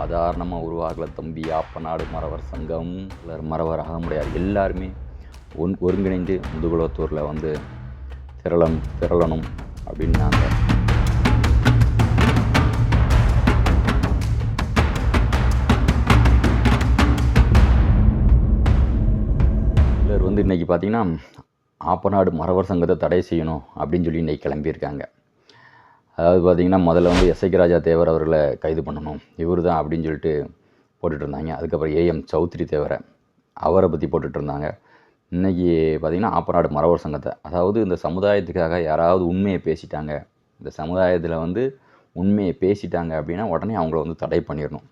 சாதாரணமாக உருவாகல தம்பி. ஆப்பநாடு மறவர் சங்கம், மறவர் அகமுடையார் எல்லாருமே ஒருங்கிணைந்து முதுகுளத்தூரில் வந்து திரளணும் அப்படின்னு நாங்கள் சிலர் வந்து இன்றைக்கி பார்த்திங்கன்னா ஆப்பநாடு மறவர் சங்கத்தை தடை செய்யணும் அப்படின்னு சொல்லி இன்றைக்கி கிளம்பியிருக்காங்க. அதாவது பார்த்திங்கன்னா முதல்ல வந்து எஸ்ஐகே ராஜா தேவர் அவர்களை கைது பண்ணணும், இவர் தான் அப்படின்னு சொல்லிட்டு போட்டுட்டு இருந்தாங்க. அதுக்கப்புறம் ஏஎம் சௌத்ரி தேவரை அவரை பற்றி போட்டுட்டு இருந்தாங்க. இன்றைக்கி பார்த்திங்கன்னா ஆப்பநாடு மறவர் சங்கத்தை, அதாவது இந்த சமுதாயத்துக்காக யாராவது உண்மையை பேசிட்டாங்க, இந்த சமுதாயத்தில் வந்து உண்மையை பேசிட்டாங்க அப்படின்னா உடனே அவங்கள வந்து தடை பண்ணிடணும்.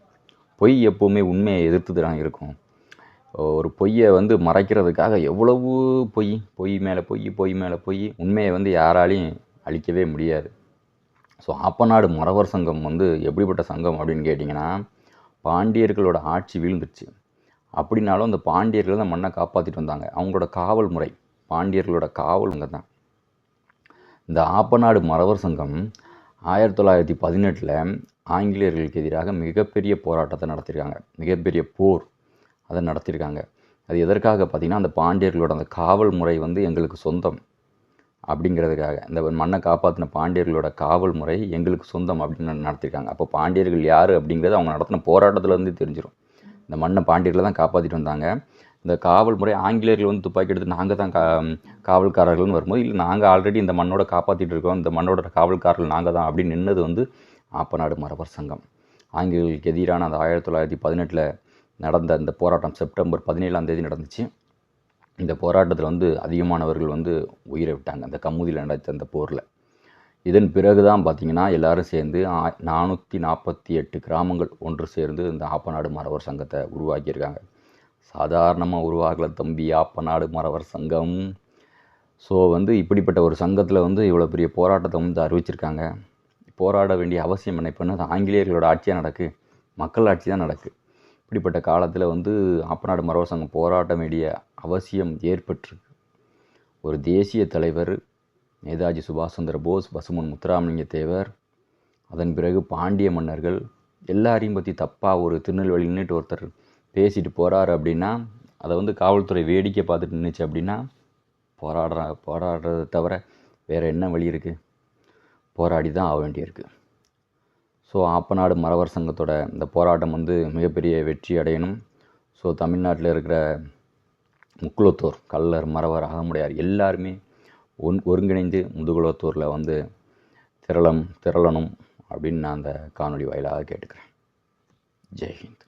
பொய் எப்போவுமே உண்மையை எதிர்த்து தான் இருக்கும். ஒரு பொய்யை வந்து மறைக்கிறதுக்காக எவ்வளவு பொய் மேலே பொய் உண்மையை வந்து யாராலையும் அழிக்கவே முடியாது. ஸோ ஆப்பநாடு மறவர் சங்கம் வந்து எப்படிப்பட்ட சங்கம் அப்படின்னு கேட்டிங்கன்னா, பாண்டியர்களோட ஆட்சி வீழ்ந்துருச்சு அப்படின்னாலும் அந்த பாண்டியர்கள் தான் மண்ணை காப்பாற்றிட்டு வந்தாங்க. அவங்களோட காவல் முறை, பாண்டியர்களோட காவல் தான். இந்த ஆப்பநாடு மறவர் சங்கம் 1918 ஆங்கிலேயர்களுக்கு எதிராக மிகப்பெரிய போராட்டத்தை நடத்தியிருக்காங்க, மிகப்பெரிய போர் அதை நடத்தியிருக்காங்க. அது எதற்காக பார்த்திங்கன்னா, அந்த பாண்டியர்களோட அந்த காவல் முறை வந்து எங்களுக்கு சொந்தம் அப்படிங்கிறதுக்காக, இந்த மண்ணை காப்பாற்றின பாண்டியர்களோட காவல் முறை எங்களுக்கு சொந்தம் அப்படின்னு நடத்தியிருக்காங்க. அப்போ பாண்டியர்கள் யார் அப்படிங்கிறது அவங்க நடத்தின போராட்டத்துலேருந்து தெரிஞ்சிடும். இந்த மண்ணை பாண்டியர்களை தான் காப்பாற்றிட்டு வந்தாங்க. இந்த காவல் முறை ஆங்கிலேயர்கள் வந்து துப்பாக்கி எடுத்து நாங்கள் தான் காவல்காரர்கள்னு வரும்போது, இல்லை நாங்கள் ஆல்ரெடி இந்த மண்ணோட காப்பாற்றிட்டு இருக்கோம், இந்த மண்ணோட காவல்காரர்கள் நாங்கள் தான் அப்படின்னு நின்னது வந்து ஆப்பநாடு மறவர் சங்கம். ஆங்கிலேயர்களுக்கு எதிரான அந்த 1918 நடந்த இந்த போராட்டம் செப்டம்பர் 17 நடந்துச்சு. இந்த போராட்டத்தில் வந்து அதிகமானவர்கள் வந்து உயிரை விட்டாங்க அந்த கமுதியில் நடத்த அந்த போரில். இதன் பிறகு தான் பார்த்திங்கன்னா எல்லோரும் சேர்ந்து 448 கிராமங்கள் ஒன்று சேர்ந்து இந்த ஆப்பநாடு மறவர் சங்கத்தை உருவாக்கியிருக்காங்க. சாதாரணமாக உருவாகல தம்பி ஆப்பநாடு மறவர் சங்கம். ஸோ வந்து இப்படிப்பட்ட ஒரு சங்கத்தில் வந்து இவ்வளோ பெரிய போராட்டத்தை வந்து அறிவிச்சிருக்காங்க. போராட வேண்டிய அவசியம் என்ன? இப்போ என்ன ஆங்கிலேயர்களோட ஆட்சியாக நடக்கு, மக்கள் ஆட்சி தான் நடக்கு. இப்படிப்பட்ட காலத்தில் வந்து ஆப்பநாடு மறவர் சங்கம் போராட்ட வேண்டிய அவசியம் ஏற்பட்டிருக்கு. ஒரு தேசிய தலைவர் நேதாஜி சுபாஷ் சந்திர போஸ், பசுமன் முத்துராமலிங்க தேவர், அதன் பிறகு பாண்டிய மன்னர்கள் எல்லாரையும் பற்றி தப்பாக ஒரு திருநெல்வேலி நின்றுட்டு ஒருத்தர் பேசிட்டு போகிறாரு அப்படின்னா, அதை வந்து காவல்துறை வேடிக்கை பார்த்துட்டு நின்றுச்சு அப்படின்னா போராடுறதை தவிர வேறு என்ன வழி இருக்குது? போராடி தான் ஆக வேண்டியிருக்கு. ஸோ ஆப்பநாடு மறவர் சங்கத்தோட இந்த போராட்டம் வந்து மிகப்பெரிய வெற்றி அடையணும். ஸோ தமிழ்நாட்டில் இருக்கிற முக்குளத்தூர், கள்ளர், மறவர், அகமுடையார் எல்லாருமே ஒருங்கிணைந்து முதுகுளத்தூரில் வந்து திரளணும் அப்படின்னு நான் அந்த காணொளி வாயிலாக கேட்டுக்கிறேன். ஜெய்ஹிந்த்.